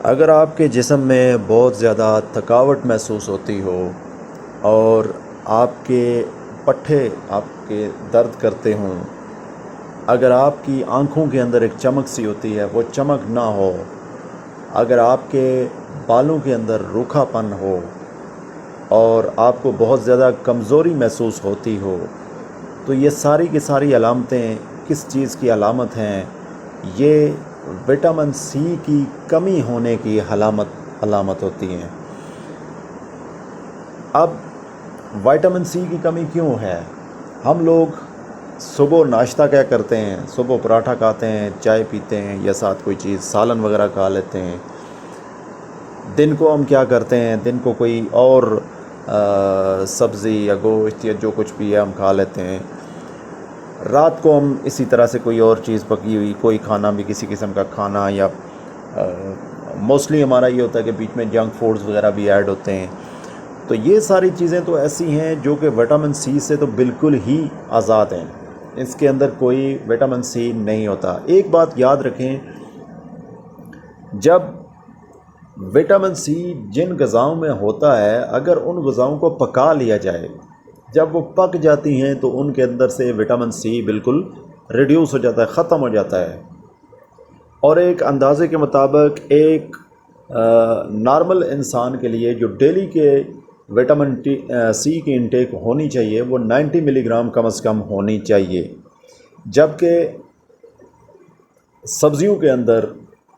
اگر آپ کے جسم میں بہت زیادہ تھکاوٹ محسوس ہوتی ہو اور آپ کے پٹھے آپ کے درد کرتے ہوں، اگر آپ کی آنکھوں کے اندر ایک چمک سی ہوتی ہے وہ چمک نہ ہو، اگر آپ کے بالوں کے اندر روکھا پن ہو اور آپ کو بہت زیادہ کمزوری محسوس ہوتی ہو، تو یہ ساری کی ساری علامتیں کس چیز کی علامت ہیں؟ یہ وٹامن سی کی کمی ہونے کی علامت ہوتی ہیں۔ اب وٹامن سی کی کمی کیوں ہے؟ ہم لوگ صبح ناشتہ کیا کرتے ہیں؟ صبح پراٹھا کھاتے ہیں، چائے پیتے ہیں یا ساتھ کوئی چیز سالن وغیرہ کھا لیتے ہیں۔ دن کو ہم کیا کرتے ہیں؟ دن کو کوئی اور سبزی یا گوشت یا جو کچھ بھی ہے ہم کھا لیتے ہیں۔ رات کو ہم اسی طرح سے کوئی اور چیز پکی ہوئی کوئی کھانا بھی کسی قسم کا کھانا، یا موسٹلی ہمارا یہ ہوتا ہے کہ بیچ میں جنک فوڈز وغیرہ بھی ایڈ ہوتے ہیں۔ تو یہ ساری چیزیں تو ایسی ہیں جو کہ وٹامن سی سے تو بالکل ہی آزاد ہیں، اس کے اندر کوئی وٹامن سی نہیں ہوتا۔ ایک بات یاد رکھیں، جب وٹامن سی جن غذاؤں میں ہوتا ہے، اگر ان غذاؤں کو پکا لیا جائے، جب وہ پک جاتی ہیں تو ان کے اندر سے وٹامن سی بالکل ریڈیوس ہو جاتا ہے، ختم ہو جاتا ہے۔ اور ایک اندازے کے مطابق ایک نارمل انسان کے لیے جو ڈیلی کے وٹامن سی کی انٹیک ہونی چاہیے وہ 90 ملی گرام کم از کم ہونی چاہیے، جبکہ سبزیوں کے اندر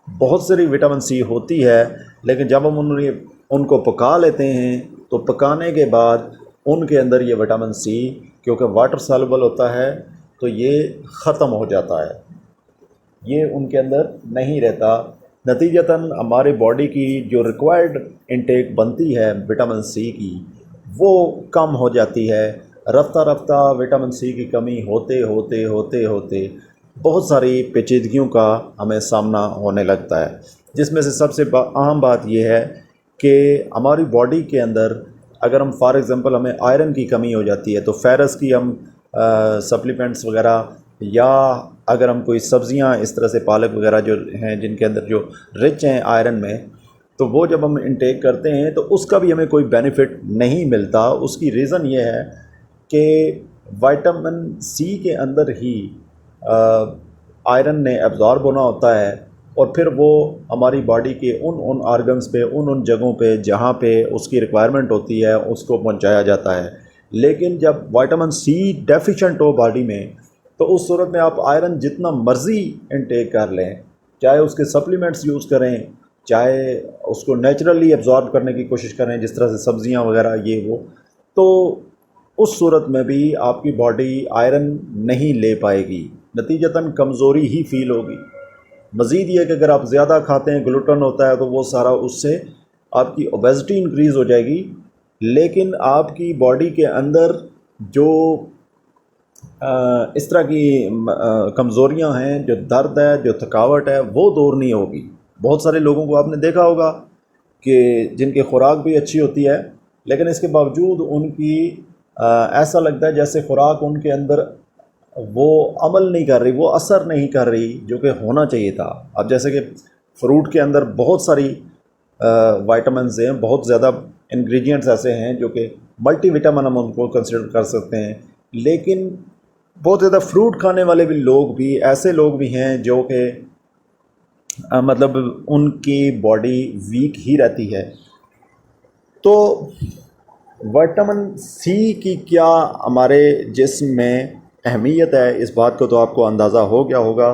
بہت ساری وٹامن سی ہوتی ہے، لیکن جب ہم ان کو پکا لیتے ہیں تو پکانے کے بعد ان کے اندر یہ وٹامن سی کیونکہ واٹر سالوبل ہوتا ہے تو یہ ختم ہو جاتا ہے، یہ ان کے اندر نہیں رہتا۔ نتیجتاً ہمارے باڈی کی جو ریکوائرڈ انٹیک بنتی ہے وٹامن سی کی وہ کم ہو جاتی ہے۔ رفتہ رفتہ وٹامن سی کی کمی ہوتے ہوتے ہوتے ہوتے بہت ساری پیچیدگیوں کا ہمیں سامنا ہونے لگتا ہے، جس میں سے سب سے اہم بات یہ ہے کہ ہماری باڈی کے اندر اگر ہم فار ایگزامپل ہمیں آئرن کی کمی ہو جاتی ہے تو فیرس کی ہم سپلیمنٹس وغیرہ، یا اگر ہم کوئی سبزیاں اس طرح سے پالک وغیرہ جو ہیں جن کے اندر جو رچ ہیں آئرن میں، تو وہ جب ہم انٹیک کرتے ہیں تو اس کا بھی ہمیں کوئی بینیفٹ نہیں ملتا۔ اس کی ریزن یہ ہے کہ وٹامن سی کے اندر ہی آئرن نے ایبزارب ہونا ہوتا ہے اور پھر وہ ہماری باڈی کے ان آرگنز پہ ان جگہوں پہ جہاں پہ اس کی ریکوائرمنٹ ہوتی ہے اس کو پہنچایا جاتا ہے۔ لیکن جب وٹامن سی ڈیفیشنٹ ہو باڈی میں تو اس صورت میں آپ آئرن جتنا مرضی انٹیک کر لیں، چاہے اس کے سپلیمنٹس یوز کریں، چاہے اس کو نیچرلی ایبزارب کرنے کی کوشش کریں جس طرح سے سبزیاں وغیرہ یہ وہ، تو اس صورت میں بھی آپ کی باڈی آئرن نہیں لے پائے گی، نتیجتاً کمزوری ہی فیل ہوگی۔ مزید یہ کہ اگر آپ زیادہ کھاتے ہیں، گلوٹن ہوتا ہے تو وہ سارا اس سے آپ کی اوبیسٹی انکریز ہو جائے گی، لیکن آپ کی باڈی کے اندر جو اس طرح کی کمزوریاں ہیں، جو درد ہے، جو تھکاوٹ ہے، وہ دور نہیں ہوگی۔ بہت سارے لوگوں کو آپ نے دیکھا ہوگا کہ جن کی خوراک بھی اچھی ہوتی ہے لیکن اس کے باوجود ان کی ایسا لگتا ہے جیسے خوراک ان کے اندر وہ عمل نہیں کر رہی، وہ اثر نہیں کر رہی جو کہ ہونا چاہیے تھا۔ اب جیسے کہ فروٹ کے اندر بہت ساری وائٹامنز ہیں، بہت زیادہ انگریڈینٹس ایسے ہیں جو کہ ملٹی وٹامن ہم ان کو کنسیڈر کر سکتے ہیں، لیکن بہت زیادہ فروٹ کھانے والے بھی لوگ بھی ایسے لوگ بھی ہیں جو کہ مطلب ان کی باڈی ویک ہی رہتی ہے۔ تو وٹامن سی کی کیا ہمارے جسم میں اہمیت ہے، اس بات کو تو آپ کو اندازہ ہو گیا ہوگا۔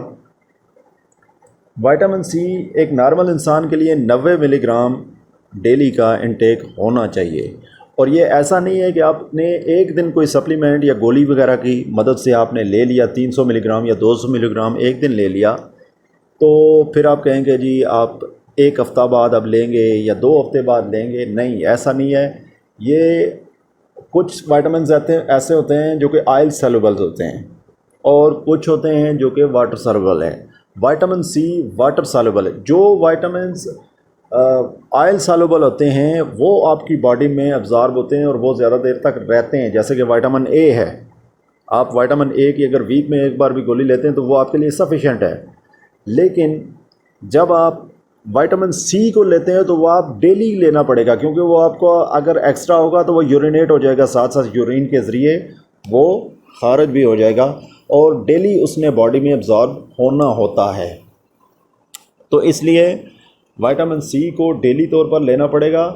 وٹامن سی ایک نارمل انسان کے لیے 90 ملی گرام ڈیلی کا انٹیک ہونا چاہیے، اور یہ ایسا نہیں ہے کہ آپ نے ایک دن کوئی سپلیمنٹ یا گولی وغیرہ کی مدد سے آپ نے لے لیا 300 ملی گرام یا 200 ملی گرام ایک دن لے لیا تو پھر آپ کہیں گے جی آپ ایک ہفتہ بعد اب لیں گے یا 2 ہفتے بعد لیں گے۔ نہیں، ایسا نہیں ہے۔ یہ کچھ وائٹامنز ایسے ہوتے ہیں جو کہ آئل سیلوبلز ہوتے ہیں اور کچھ ہوتے ہیں جو کہ واٹر سیلوبل ہے۔ وٹامن سی واٹر سیلوبل ہے۔ جو وائٹامنز آئل سیلوبل ہوتے ہیں وہ آپ کی باڈی میں ابزارب ہوتے ہیں اور وہ زیادہ دیر تک رہتے ہیں، جیسے کہ وٹامن اے ہے۔ آپ وٹامن اے کی اگر ویک میں ایک بار بھی گولی لیتے ہیں تو وہ آپ کے لیے سفیشینٹ ہے، لیکن جب آپ وائٹامن سی کو لیتے ہیں تو وہ آپ ڈیلی لینا پڑے گا، کیونکہ وہ آپ کو اگر ایکسٹرا ہوگا تو وہ یورینیٹ ہو جائے گا، ساتھ ساتھ یورین کے ذریعے وہ خارج بھی ہو جائے گا، اور ڈیلی اس نے باڈی میں ابزارب ہونا ہوتا ہے۔ تو اس لیے وائٹامن سی کو ڈیلی طور پر لینا پڑے گا،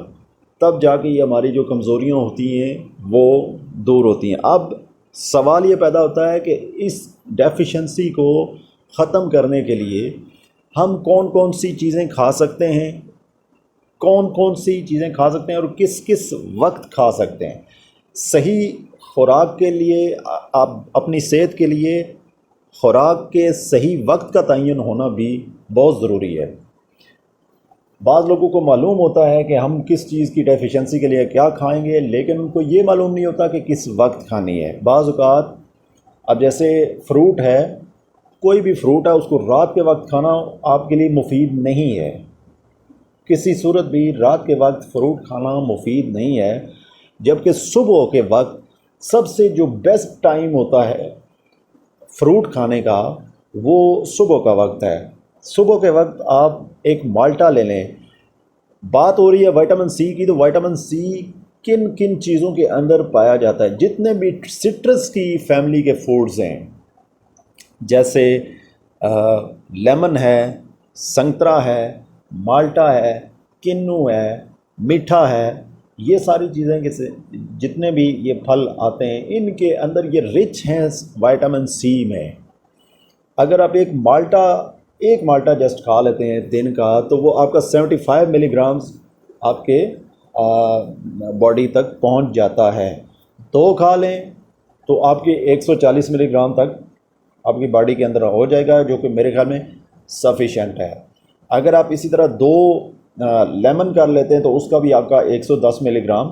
تب جا کے یہ ہماری جو کمزوریاں ہوتی ہیں وہ دور ہوتی ہیں۔ اب سوال یہ پیدا ہوتا ہے کہ اس ڈیفیشنسی کو ختم کرنے کے لیے ہم کون کون سی چیزیں کھا سکتے ہیں، کون کون سی چیزیں کھا سکتے ہیں اور کس کس وقت کھا سکتے ہیں۔ صحیح خوراک کے لیے، آپ اپنی صحت کے لیے خوراک کے صحیح وقت کا تعین ہونا بھی بہت ضروری ہے۔ بعض لوگوں کو معلوم ہوتا ہے کہ ہم کس چیز کی ڈیفیشنسی کے لیے کیا کھائیں گے، لیکن ان کو یہ معلوم نہیں ہوتا کہ کس وقت کھانی ہے۔ بعض اوقات اب جیسے فروٹ ہے، کوئی بھی فروٹ ہے، اس کو رات کے وقت کھانا آپ کے لیے مفید نہیں ہے، کسی صورت بھی رات کے وقت فروٹ کھانا مفید نہیں ہے، جبکہ صبح کے وقت سب سے جو بیسٹ ٹائم ہوتا ہے فروٹ کھانے کا وہ صبح کا وقت ہے۔ صبح کے وقت آپ ایک مالٹا لے لیں۔ بات ہو رہی ہے وائٹامن سی کی، تو وائٹامن سی کن کن چیزوں کے اندر پایا جاتا ہے؟ جتنے بھی سٹرس کی فیملی کے فوڈز ہیں، جیسے لیمن ہے، سنترا ہے، مالٹا ہے، کنو ہے، میٹھا ہے، یہ ساری چیزیں جتنے بھی یہ پھل آتے ہیں ان کے اندر یہ رچ ہیں وائٹامن سی میں۔ اگر آپ ایک مالٹا جسٹ کھا لیتے ہیں دن کا، تو وہ آپ کا 75 ملی گرامز آپ کے باڈی تک پہنچ جاتا ہے۔ 2 کھا لیں تو آپ کے 140 ملی گرام تک آپ کی باڈی کے اندر ہو جائے گا، جو کہ میرے خیال میں سفیشینٹ ہے۔ اگر آپ اسی طرح 2 لیمن کر لیتے ہیں تو اس کا بھی آپ کا 110 ملی گرام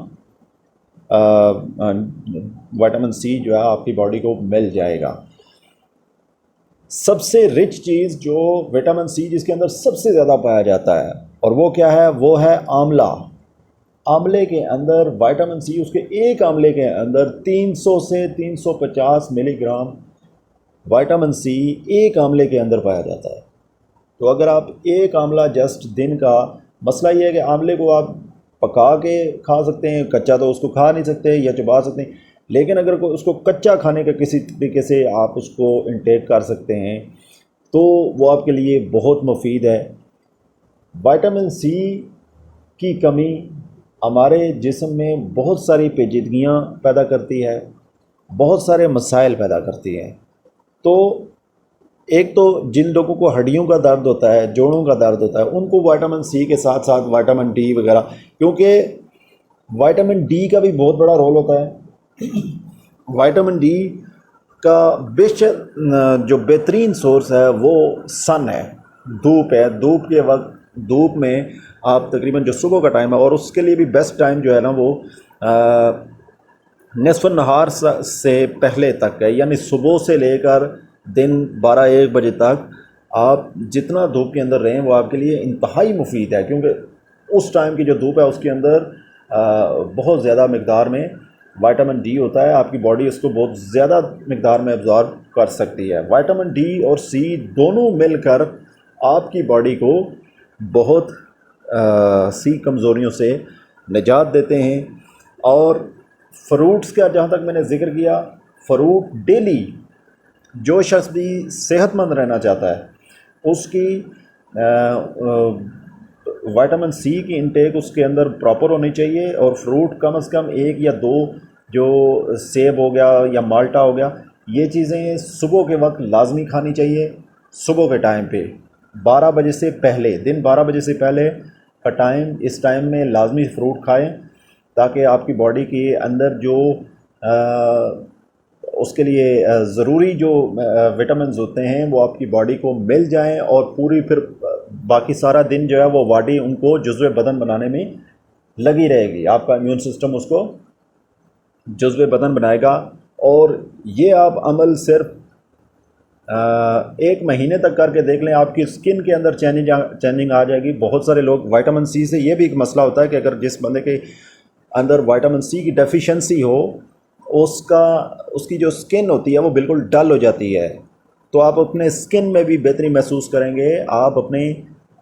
وائٹامن سی جو ہے آپ کی باڈی کو مل جائے گا۔ سب سے رچ چیز جو وٹامن سی جس کے اندر سب سے زیادہ پایا جاتا ہے، اور وہ کیا ہے؟ وہ ہے آملہ۔ آملے کے اندر وائٹامن سی، اس کے ایک آملے کے اندر 300 سے 350 ملی گرام وائٹامن سی ایک آملے کے اندر پایا جاتا ہے۔ تو اگر آپ ایک آملہ جسٹ دن کا، مسئلہ یہ ہے کہ آملے کو آپ پکا کے کھا سکتے ہیں، کچا تو اس کو کھا نہیں سکتے یا چبا سکتے ہیں، لیکن اگر اس کو کچا کھانے کا کسی طریقے سے آپ اس کو انٹیک کر سکتے ہیں تو وہ آپ کے لیے بہت مفید ہے۔ وائٹامن سی کی کمی ہمارے جسم میں بہت ساری پیچیدگیاں پیدا کرتی ہے، بہت سارے مسائل پیدا کرتی ہے۔ تو ایک تو جن لوگوں کو ہڈیوں کا درد ہوتا ہے، جوڑوں کا درد ہوتا ہے، ان کو وائٹامن سی کے ساتھ ساتھ وائٹامن ڈی وغیرہ، کیونکہ وائٹامن ڈی کا بھی بہت بڑا رول ہوتا ہے۔ وائٹامن ڈی کا بیشک جو بہترین سورس ہے وہ سن ہے، دھوپ ہے۔ دھوپ کے وقت، دھوپ میں آپ تقریباً جو صبح کا ٹائم ہے، اور اس کے لیے بھی بیسٹ ٹائم جو ہے نا وہ نصف النہار سے پہلے تک ہے، یعنی صبح سے لے کر دن 12-1 بجے تک آپ جتنا دھوپ کے اندر رہیں وہ آپ کے لیے انتہائی مفید ہے، کیونکہ اس ٹائم کی جو دھوپ ہے اس کے اندر بہت زیادہ مقدار میں وائٹامن ڈی ہوتا ہے، آپ کی باڈی اس کو بہت زیادہ مقدار میں ابزارب کر سکتی ہے۔ وائٹامن ڈی اور سی دونوں مل کر آپ کی باڈی کو بہت سی کمزوریوں سے نجات دیتے ہیں۔ اور فروٹس کا جہاں تک میں نے ذکر کیا، فروٹ ڈیلی جو شخص بھی صحت مند رہنا چاہتا ہے اس کی وائٹامن سی کی انٹیک اس کے اندر پراپر ہونی چاہیے، اور فروٹ کم از کم 1 یا 2، جو سیب ہو گیا یا مالٹا ہو گیا، یہ چیزیں صبح کے وقت لازمی کھانی چاہیے۔ صبح کے ٹائم پہ 12 بجے سے پہلے، دن 12 بجے سے پہلے کا ٹائم، اس ٹائم میں لازمی فروٹ کھائیں، تاکہ آپ کی باڈی کے اندر جو اس کے لیے ضروری جو وٹامنز ہوتے ہیں وہ آپ کی باڈی کو مل جائیں، اور پوری پھر باقی سارا دن جو ہے وہ باڈی ان کو جزو بدن بنانے میں لگی رہے گی، آپ کا امیون سسٹم اس کو جزو بدن بنائے گا۔ اور یہ آپ عمل صرف 1 مہینے تک کر کے دیکھ لیں، آپ کی سکن کے اندر چینجنگ آ جائے گی۔ بہت سارے لوگ وائٹامن سی سے یہ بھی ایک مسئلہ ہوتا ہے کہ اگر جس بندے کے اندر وائٹامن سی کی ڈیفیشنسی ہو، اس کی جو سکن ہوتی ہے وہ بالکل ڈل ہو جاتی ہے۔ تو آپ اپنے سکن میں بھی بہتری محسوس کریں گے، آپ اپنے